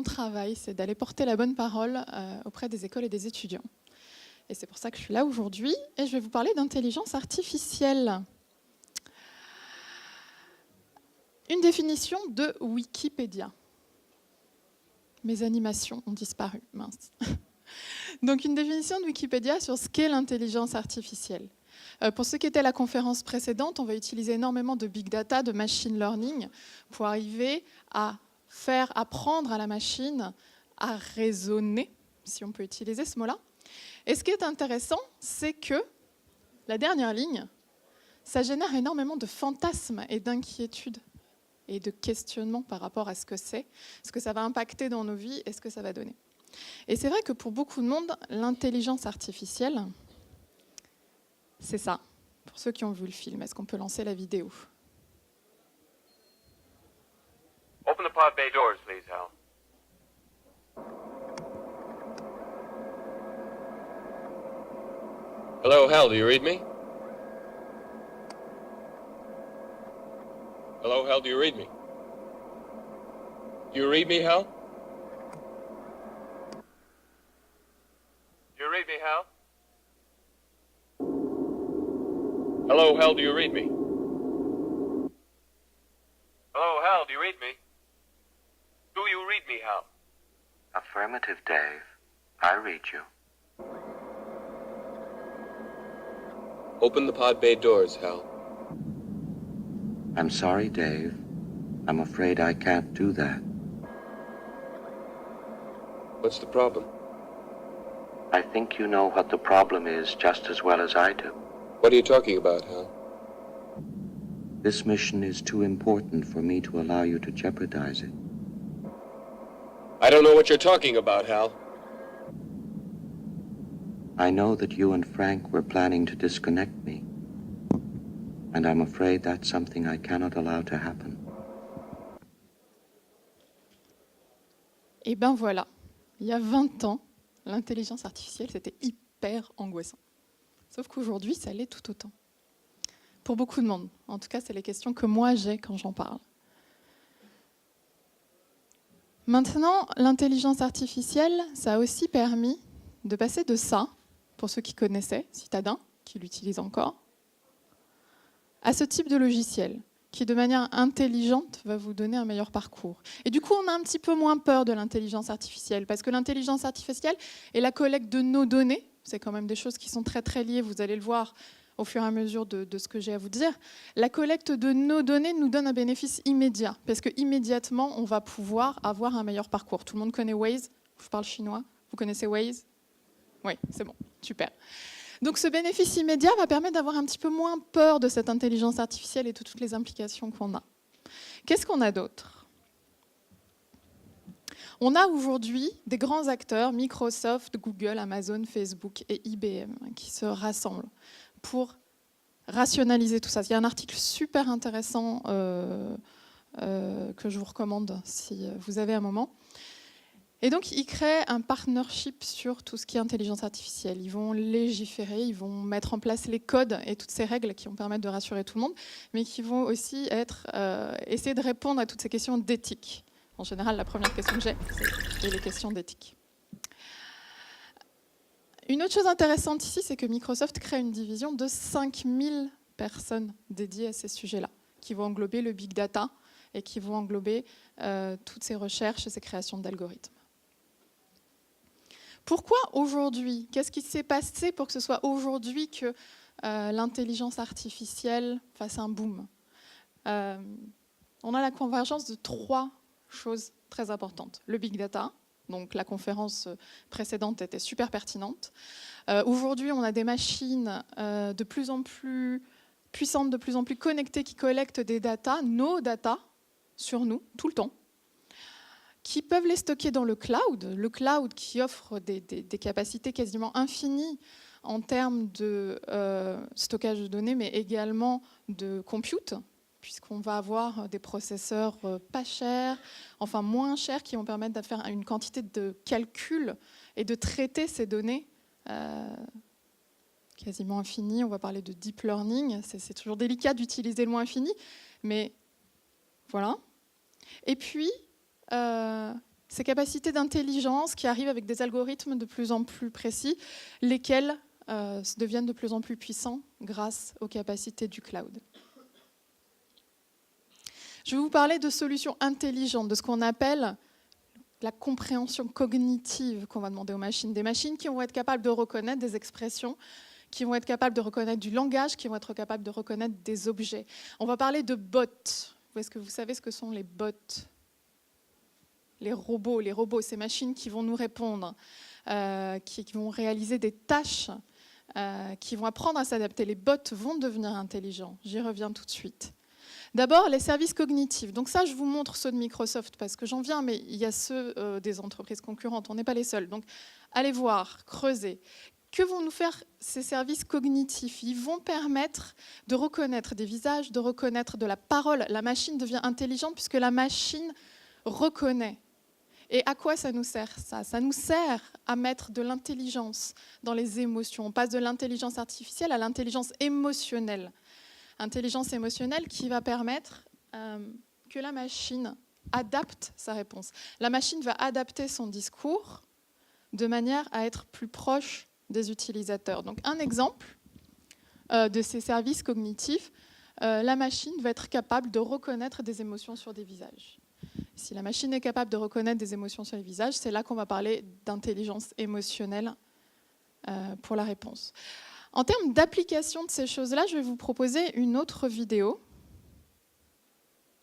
travail, c'est d'aller porter la bonne parole auprès des écoles et des étudiants. Et c'est pour ça que je suis là aujourd'hui et je vais vous parler d'intelligence artificielle. Une définition de Wikipédia. Mes animations ont disparu, mince. Donc une définition de Wikipédia sur ce qu'est l'intelligence artificielle. Pour ce qui était la conférence précédente, on va utiliser énormément de big data, de machine learning, pour arriver à faire apprendre à la machine à raisonner, si on peut utiliser ce mot-là. Et ce qui est intéressant, c'est que la dernière ligne, ça génère énormément de fantasmes et d'inquiétudes et de questionnements par rapport à ce que c'est, ce que ça va impacter dans nos vies et ce que ça va donner. Et c'est vrai que pour beaucoup de monde, l'intelligence artificielle, c'est ça. Pour ceux qui ont vu le film, est-ce qu'on peut lancer la vidéo? Open the pod bay doors, please, Hal. Hello, Hal, do you read me? Hello, Hal, do you read me? Do you read me, Hal? Do you read me, Hal? Hello, Hal, do you read me? Hello, Hal, do you read me? Do you read me, Hal? Affirmative, Dave. I read you. Open the pod bay doors, Hal. I'm sorry, Dave. I'm afraid I can't do that. What's the problem? I think you know what the problem is just as well as I do. What are you talking about, Hal? This mission is too important for me to allow you to jeopardize it. I don't know what you're talking about, Hal. I know that you and Frank were planning to disconnect me. And I'm afraid that's something I cannot allow to happen. Et ben voilà, il y a 20 ans, l'intelligence artificielle, c'était hyper angoissant. Sauf qu'aujourd'hui, ça l'est tout autant. Pour beaucoup de monde. En tout cas, c'est les questions que moi j'ai quand j'en parle. Maintenant, l'intelligence artificielle, ça a aussi permis de passer de ça, pour ceux qui connaissaient, Citadin, qui l'utilisent encore, à ce type de logiciel, qui de manière intelligente va vous donner un meilleur parcours. Et du coup, on a un petit peu moins peur de l'intelligence artificielle, parce que l'intelligence artificielle et la collecte de nos données, c'est quand même des choses qui sont très très liées, vous allez le voir au fur et à mesure de ce que j'ai à vous dire. La collecte de nos données nous donne un bénéfice immédiat, parce qu'immédiatement, on va pouvoir avoir un meilleur parcours. Tout le monde connaît Waze? Je parle chinois. Vous connaissez Waze? Oui, c'est bon, super. Donc ce bénéfice immédiat va permettre d'avoir un petit peu moins peur de cette intelligence artificielle et de toutes les implications qu'on a. Qu'est-ce qu'on a d'autre? On a aujourd'hui des grands acteurs, Microsoft, Google, Amazon, Facebook et IBM, qui se rassemblent pour rationaliser tout ça. Il y a un article super intéressant que je vous recommande si vous avez un moment. Et donc, ils créent un partnership sur tout ce qui est intelligence artificielle. Ils vont légiférer, ils vont mettre en place les codes et toutes ces règles qui vont permettre de rassurer tout le monde, mais qui vont aussi essayer de répondre à toutes ces questions d'éthique. En général, la première question que j'ai, c'est les questions d'éthique. Une autre chose intéressante ici, c'est que Microsoft crée une division de 5000 personnes dédiées à ces sujets-là, qui vont englober le big data et qui vont englober toutes ces recherches et ces créations d'algorithmes. Pourquoi aujourd'hui? Qu'est-ce qui s'est passé pour que ce soit aujourd'hui que l'intelligence artificielle fasse un boom? On a la convergence de 3 choses très importantes. Le big data, donc la conférence précédente était super pertinente. Aujourd'hui, on a des machines de plus en plus puissantes, de plus en plus connectées, qui collectent des datas, nos datas, sur nous, tout le temps, qui peuvent les stocker dans le cloud qui offre des capacités quasiment infinies en termes de stockage de données, mais également de compute, puisqu'on va avoir des processeurs pas chers, enfin moins chers, qui vont permettre de faire une quantité de calculs et de traiter ces données quasiment infinies. On va parler de deep learning, c'est toujours délicat d'utiliser le mot infini, mais voilà. Et puis, ces capacités d'intelligence qui arrivent avec des algorithmes de plus en plus précis, lesquels deviennent de plus en plus puissants grâce aux capacités du cloud. Je vais vous parler de solutions intelligentes, de ce qu'on appelle la compréhension cognitive qu'on va demander aux machines. Des machines qui vont être capables de reconnaître des expressions, qui vont être capables de reconnaître du langage, qui vont être capables de reconnaître des objets. On va parler de bots. Est-ce que vous savez ce que sont les bots ? Les robots, ces machines qui vont nous répondre, qui vont réaliser des tâches, qui vont apprendre à s'adapter. Les bots vont devenir intelligents. J'y reviens tout de suite. D'abord, les services cognitifs. Donc ça, je vous montre ceux de Microsoft parce que j'en viens, mais il y a ceux des entreprises concurrentes. On n'est pas les seuls. Donc, allez voir, creusez. Que vont nous faire ces services cognitifs ? Ils vont permettre de reconnaître des visages, de reconnaître de la parole. La machine devient intelligente puisque la machine reconnaît. Et à quoi ça nous sert, ça ? Ça nous sert à mettre de l'intelligence dans les émotions. On passe de l'intelligence artificielle à l'intelligence émotionnelle. Intelligence émotionnelle qui va permettre que la machine adapte sa réponse. La machine va adapter son discours de manière à être plus proche des utilisateurs. Donc un exemple de ces services cognitifs, la machine va être capable de reconnaître des émotions sur des visages. Si la machine est capable de reconnaître des émotions sur les visages, c'est là qu'on va parler d'intelligence émotionnelle pour la réponse. En termes d'application de ces choses-là, je vais vous proposer une autre vidéo.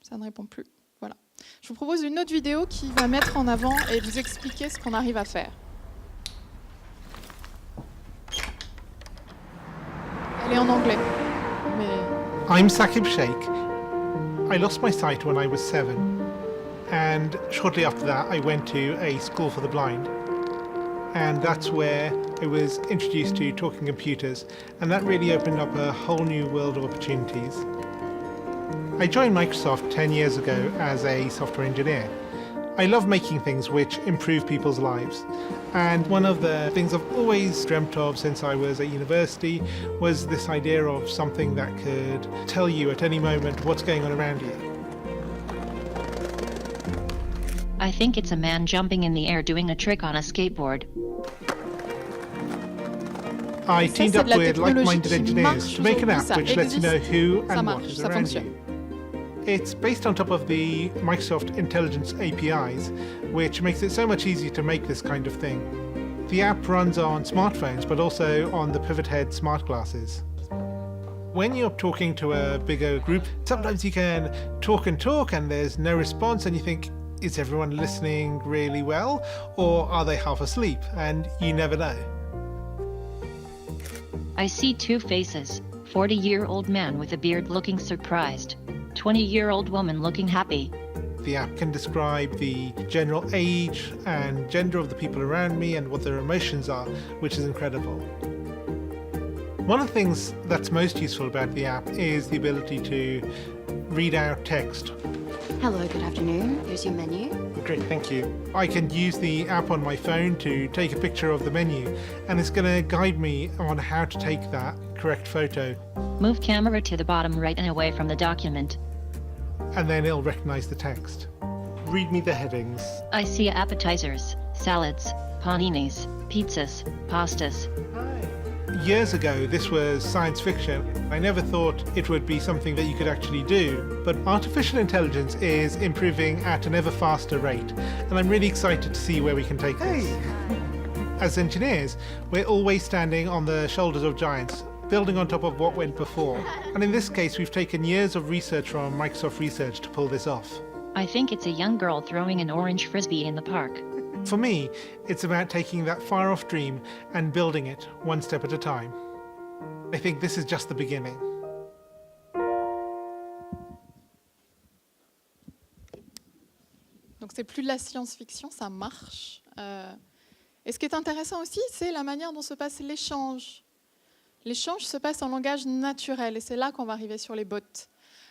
Ça ne répond plus. Voilà. Je vous propose une autre vidéo qui va mettre en avant et vous expliquer ce qu'on arrive à faire. Elle est en anglais. Mais... I'm Saqib Sheikh. I lost my sight when I was 7, and shortly after that I went to a school for the blind. And that's where I was introduced to talking computers, and that really opened up a whole new world of opportunities. I joined Microsoft 10 years ago as a software engineer. I love making things which improve people's lives, and one of the things I've always dreamt of since I was at university was this idea of something that could tell you at any moment what's going on around you. I think it's a man jumping in the air doing a trick on a skateboard. I teamed up with like-minded engineers to make an app which lets you know who and what is around you. It's based on top of the Microsoft Intelligence APIs, which makes it so much easier to make this kind of thing. The app runs on smartphones, but also on the Pivot Head smart glasses. When you're talking to a bigger group, sometimes you can talk and there's no response, and you think, is everyone listening really well, or are they half asleep? And you never know. I see two faces, 40-year-old man with a beard looking surprised, 20-year-old woman looking happy. The app can describe the general age and gender of the people around me and what their emotions are, which is incredible. One of the things that's most useful about the app is the ability to read out text. Hello, good afternoon. Here's your menu. Great, thank you. I can use the app on my phone to take a picture of the menu, and it's going to guide me on how to take that correct photo. Move camera to the bottom right and away from the document. And then it'll recognize the text. Read me the headings. I see appetizers, salads, paninis, pizzas, pastas. Years ago, this was science fiction. I never thought it would be something that you could actually do. But artificial intelligence is improving at an ever faster rate, and I'm really excited to see where we can take this. As engineers, we're always standing on the shoulders of giants, building on top of what went before. And in this case, we've taken years of research from Microsoft Research to pull this off. I think it's a young girl throwing an orange frisbee in the park. For me, it's about taking that far-off dream and building it one step at a time. I think this is just the beginning. Donc c'est plus de la science-fiction, ça marche. Et ce qui est intéressant aussi, c'est la manière dont se passe l'échange. L'échange se passe en langage naturel, et c'est là qu'on va arriver sur les bots.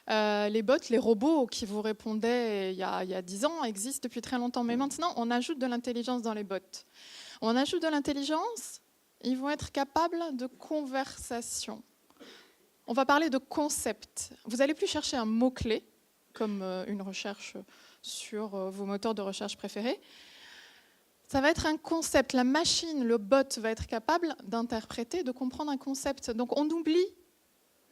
Les bots, les robots qui vous répondaient il y a 10 ans existent depuis très longtemps. Mais maintenant, on ajoute de l'intelligence dans les bots. On ajoute de l'intelligence, ils vont être capables de conversation. On va parler de concept. Vous n'allez plus chercher un mot-clé, comme une recherche sur vos moteurs de recherche préférés. Ça va être un concept. La machine, le bot, va être capable d'interpréter, de comprendre un concept. Donc on oublie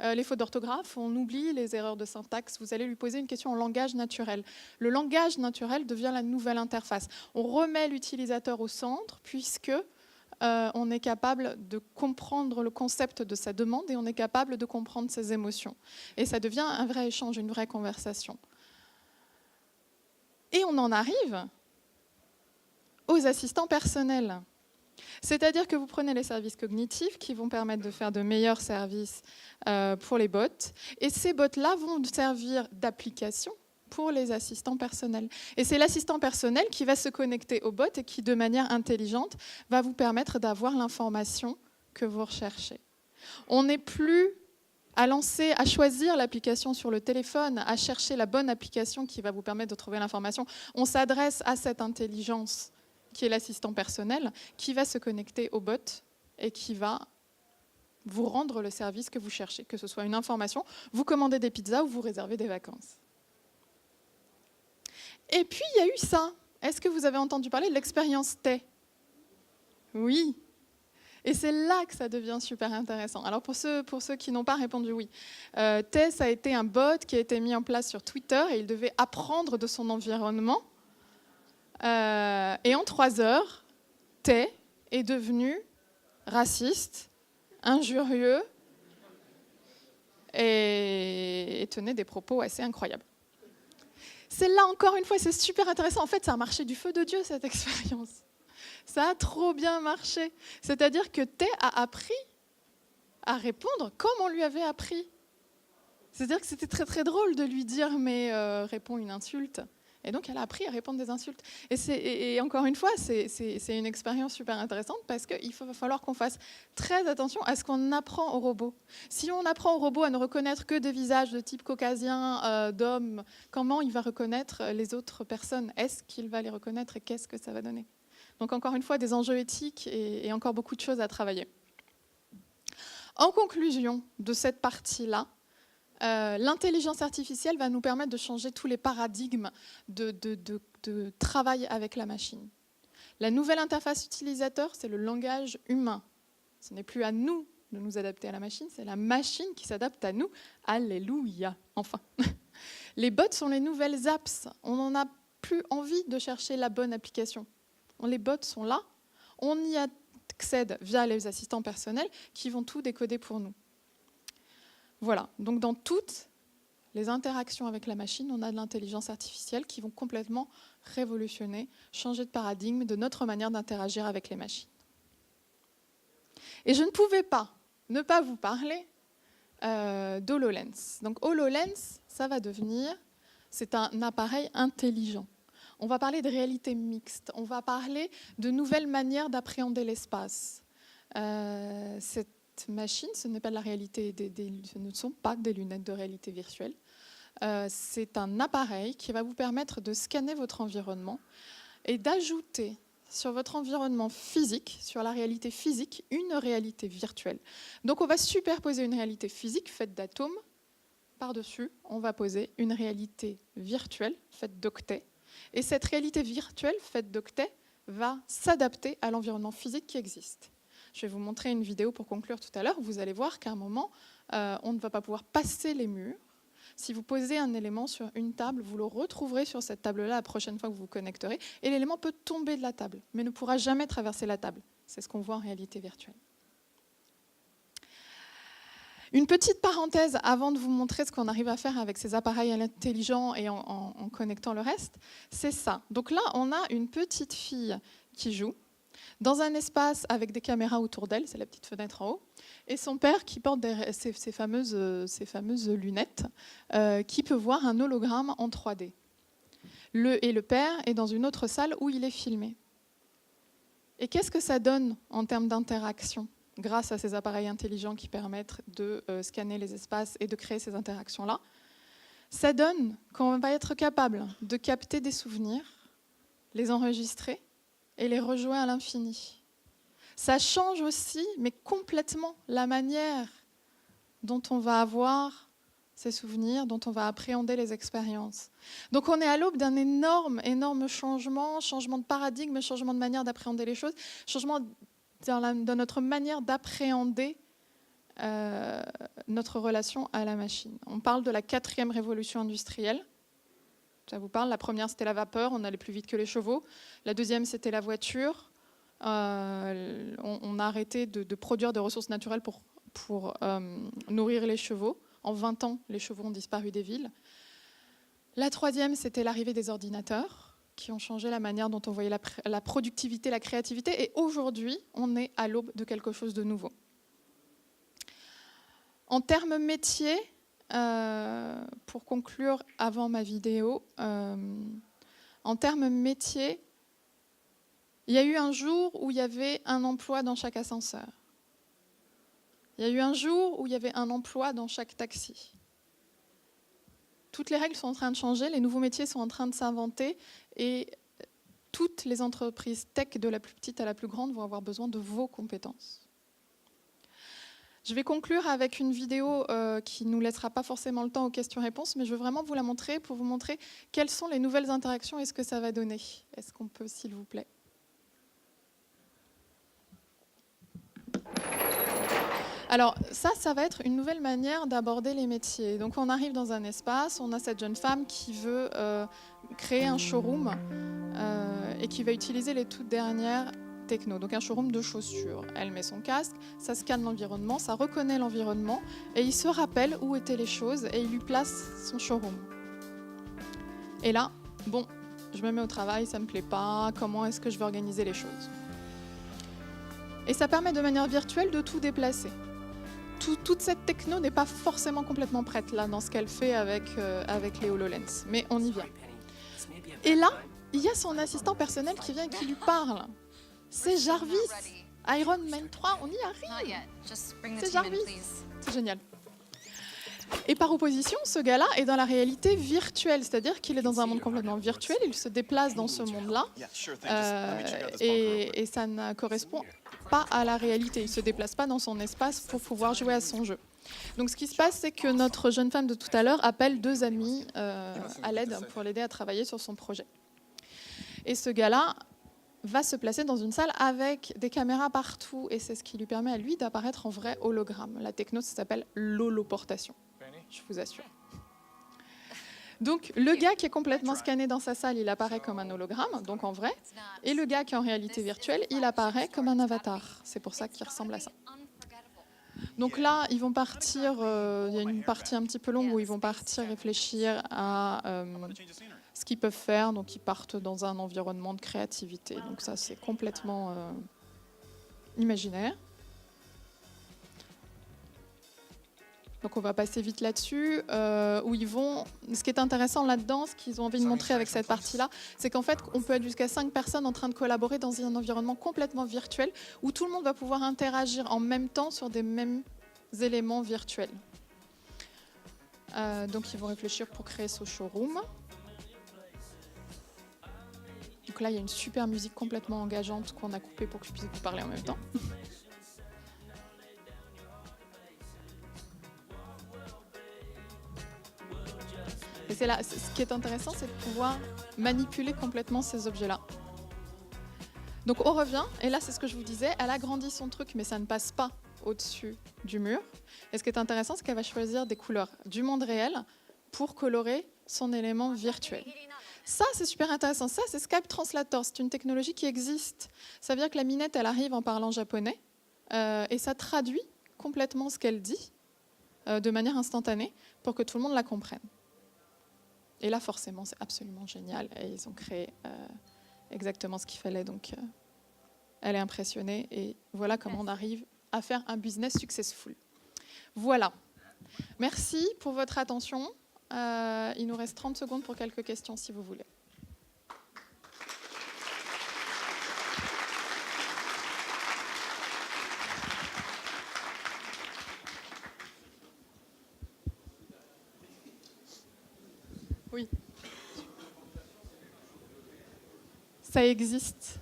les fautes d'orthographe, on oublie les erreurs de syntaxe. Vous allez lui poser une question en langage naturel. Le langage naturel devient la nouvelle interface. On remet l'utilisateur au centre puisque on est capable de comprendre le concept de sa demande et on est capable de comprendre ses émotions. Et ça devient un vrai échange, une vraie conversation. Et on en arrive aux assistants personnels. C'est-à-dire que vous prenez les services cognitifs qui vont permettre de faire de meilleurs services pour les bots. Et ces bots-là vont servir d'application pour les assistants personnels. Et c'est l'assistant personnel qui va se connecter au bot et qui, de manière intelligente, va vous permettre d'avoir l'information que vous recherchez. On n'est plus à choisir l'application sur le téléphone, à chercher la bonne application qui va vous permettre de trouver l'information. On s'adresse à cette intelligence qui est l'assistant personnel, qui va se connecter au bot et qui va vous rendre le service que vous cherchez, que ce soit une information, vous commandez des pizzas ou vous réservez des vacances. Et puis, il y a eu ça. Est-ce que vous avez entendu parler de l'expérience Tay? Oui. Et c'est là que ça devient super intéressant. Alors, pour ceux qui n'ont pas répondu oui, Tay, ça a été un bot qui a été mis en place sur Twitter et il devait apprendre de son environnement. Et en 3 heures, Tay est devenu raciste, injurieux et tenait des propos assez incroyables. C'est là, encore une fois, c'est super intéressant. En fait, ça a marché du feu de Dieu, cette expérience. Ça a trop bien marché. C'est-à-dire que Tay a appris à répondre comme on lui avait appris. C'est-à-dire que c'était très, très drôle de lui dire « mais réponds une insulte ». Et donc, elle a appris à répondre des insultes. Et encore une fois, c'est une expérience super intéressante parce qu'il va falloir qu'on fasse très attention à ce qu'on apprend aux robots. Si on apprend aux robots à ne reconnaître que des visages de type caucasien, d'hommes, comment il va reconnaître les autres personnes? Est-ce qu'il va les reconnaître et qu'est-ce que ça va donner? Donc, encore une fois, des enjeux éthiques et encore beaucoup de choses à travailler. En conclusion de cette partie-là, l'intelligence artificielle va nous permettre de changer tous les paradigmes de travail avec la machine. La nouvelle interface utilisateur, c'est le langage humain. Ce n'est plus à nous de nous adapter à la machine, c'est la machine qui s'adapte à nous. Alléluia, enfin. Les bots sont les nouvelles apps. On n'en a plus envie de chercher la bonne application. Les bots sont là, on y accède via les assistants personnels qui vont tout décoder pour nous. Voilà, donc dans toutes les interactions avec la machine, on a de l'intelligence artificielle qui vont complètement révolutionner, changer de paradigme de notre manière d'interagir avec les machines. Et je ne pouvais pas ne pas vous parler d'HoloLens. Donc HoloLens, ça va devenir, c'est un appareil intelligent. On va parler de réalité mixte, on va parler de nouvelles manières d'appréhender l'espace. Cette machine, ce n'est pas de la réalité, ce ne sont pas des lunettes de réalité virtuelle. C'est un appareil qui va vous permettre de scanner votre environnement et d'ajouter sur votre environnement physique, sur la réalité physique, une réalité virtuelle. Donc on va superposer une réalité physique faite d'atomes. Par-dessus, on va poser une réalité virtuelle faite d'octets. Et cette réalité virtuelle faite d'octets va s'adapter à l'environnement physique qui existe. Je vais vous montrer une vidéo pour conclure tout à l'heure. Vous allez voir qu'à un moment, on ne va pas pouvoir passer les murs. Si vous posez un élément sur une table, vous le retrouverez sur cette table-là la prochaine fois que vous vous connecterez. Et l'élément peut tomber de la table, mais ne pourra jamais traverser la table. C'est ce qu'on voit en réalité virtuelle. Une petite parenthèse avant de vous montrer ce qu'on arrive à faire avec ces appareils intelligents et en connectant le reste, c'est ça. Donc là, on a une petite fille qui joue dans un espace avec des caméras autour d'elle, c'est la petite fenêtre en haut, et son père qui porte ces fameuses lunettes, qui peut voir un hologramme en 3D. Le père est dans une autre salle où il est filmé. Et qu'est-ce que ça donne en termes d'interaction grâce à ces appareils intelligents qui permettent de scanner les espaces et de créer ces interactions-là? Ça donne qu'on va être capable de capter des souvenirs, les enregistrer et les rejouer à l'infini. Ça change aussi, mais complètement, la manière dont on va avoir ces souvenirs, dont on va appréhender les expériences. Donc on est à l'aube d'un énorme changement de paradigme, changement de manière d'appréhender les choses, changement dans notre manière d'appréhender notre relation à la machine. On parle de la 4e révolution industrielle. Ça vous parle? La première, c'était la vapeur, on allait plus vite que les chevaux. La deuxième, c'était la voiture. On a arrêté de produire des ressources naturelles pour nourrir les chevaux. En 20 ans, les chevaux ont disparu des villes. La troisième, c'était l'arrivée des ordinateurs, qui ont changé la manière dont on voyait la productivité, la créativité. Et aujourd'hui, on est à l'aube de quelque chose de nouveau. En termes métiers, pour conclure avant ma vidéo, en termes métiers, il y a eu un jour où il y avait un emploi dans chaque ascenseur. Il y a eu un jour où il y avait un emploi dans chaque taxi. Toutes les règles sont en train de changer, les nouveaux métiers sont en train de s'inventer et toutes les entreprises tech, de la plus petite à la plus grande, vont avoir besoin de vos compétences. Je vais conclure avec une vidéo qui ne nous laissera pas forcément le temps aux questions-réponses, mais je veux vraiment vous la montrer pour vous montrer quelles sont les nouvelles interactions et ce que ça va donner. Est-ce qu'on peut, s'il vous plaît ? Alors ça va être une nouvelle manière d'aborder les métiers. Donc on arrive dans un espace, on a cette jeune femme qui veut créer un showroom et qui va utiliser les toutes dernières techno, donc un showroom de chaussures. Elle met son casque, ça scanne l'environnement, ça reconnaît l'environnement et il se rappelle où étaient les choses et il lui place son showroom. Et là, bon, je me mets au travail, ça me plaît pas, comment est-ce que je vais organiser les choses ? Et ça permet de manière virtuelle de tout déplacer. Toute cette techno n'est pas forcément complètement prête là dans ce qu'elle fait avec les HoloLens, mais on y vient. Et là, il y a son assistant personnel qui vient et qui lui parle. C'est Jarvis. Iron Man 3, on y arrive. C'est Jarvis. C'est génial. Et par opposition, ce gars-là est dans la réalité virtuelle, c'est-à-dire qu'il est dans un monde complètement virtuel, il se déplace dans ce monde-là, et ça ne correspond pas à la réalité. Il ne se déplace pas dans son espace pour pouvoir jouer à son jeu. Donc ce qui se passe, c'est que notre jeune femme de tout à l'heure appelle 2 amis à l'aide pour l'aider à travailler sur son projet. Et ce gars-là va se placer dans une salle avec des caméras partout, et c'est ce qui lui permet à lui d'apparaître en vrai hologramme. La techno, ça s'appelle l'holoportation, je vous assure. Donc le gars qui est complètement scanné dans sa salle, il apparaît comme un hologramme, donc en vrai, et le gars qui est en réalité virtuelle, il apparaît comme un avatar. C'est pour ça qu'il ressemble à ça. Donc là, ils vont partir, il y a une partie un petit peu longue où ils vont partir réfléchir à ce qu'ils peuvent faire. Donc ils partent dans un environnement de créativité. Donc ça, c'est complètement imaginaire. Donc on va passer vite là-dessus, où ils vont... Ce qui est intéressant là-dedans, ce qu'ils ont envie de montrer avec cette partie-là, c'est qu'en fait, on peut être jusqu'à 5 personnes en train de collaborer dans un environnement complètement virtuel, où tout le monde va pouvoir interagir en même temps sur des mêmes éléments virtuels. Donc ils vont réfléchir pour créer ce showroom. Donc là, il y a une super musique complètement engageante qu'on a coupée pour que je puisse vous parler en même temps. Et c'est là, ce qui est intéressant, c'est de pouvoir manipuler complètement ces objets-là. Donc on revient, et là c'est ce que je vous disais, elle agrandit son truc, mais ça ne passe pas au-dessus du mur. Et ce qui est intéressant, c'est qu'elle va choisir des couleurs du monde réel pour colorer son élément virtuel. Ça, c'est super intéressant. Ça, c'est Skype Translator. C'est une technologie qui existe. Ça veut dire que la minette, elle arrive en parlant japonais, et ça traduit complètement ce qu'elle dit de manière instantanée pour que tout le monde la comprenne. Et là, forcément, c'est absolument génial. Et ils ont créé exactement ce qu'il fallait. Donc, elle est impressionnée. Et voilà comment on arrive à faire un business successful. Voilà. Merci pour votre attention. Il nous reste 30 secondes pour quelques questions, si vous voulez. Oui. Ça existe.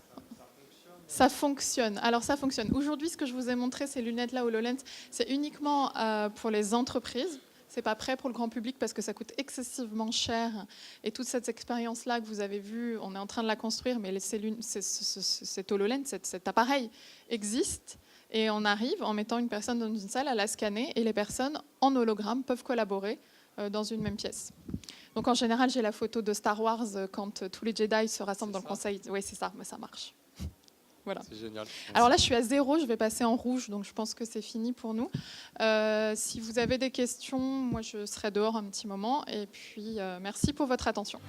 Ça fonctionne. Alors ça fonctionne. Aujourd'hui, ce que je vous ai montré, ces lunettes-là HoloLens, c'est uniquement pour les entreprises. c'est pas prêt pour le grand public parce que ça coûte excessivement cher. Et toute cette expérience-là que vous avez vue, on est en train de la construire, mais cet HoloLens, cet appareil existe. Et on arrive en mettant une personne dans une salle à la scanner et les personnes en hologramme peuvent collaborer dans une même pièce. Donc en général, j'ai la photo de Star Wars quand tous les Jedi se rassemblent dans le conseil. Oui, c'est ça, mais ça marche. Voilà. C'est génial. Alors là, je suis à 0, je vais passer en rouge, donc je pense que c'est fini pour nous. Si vous avez des questions, moi je serai dehors un petit moment. Et puis, merci pour votre attention.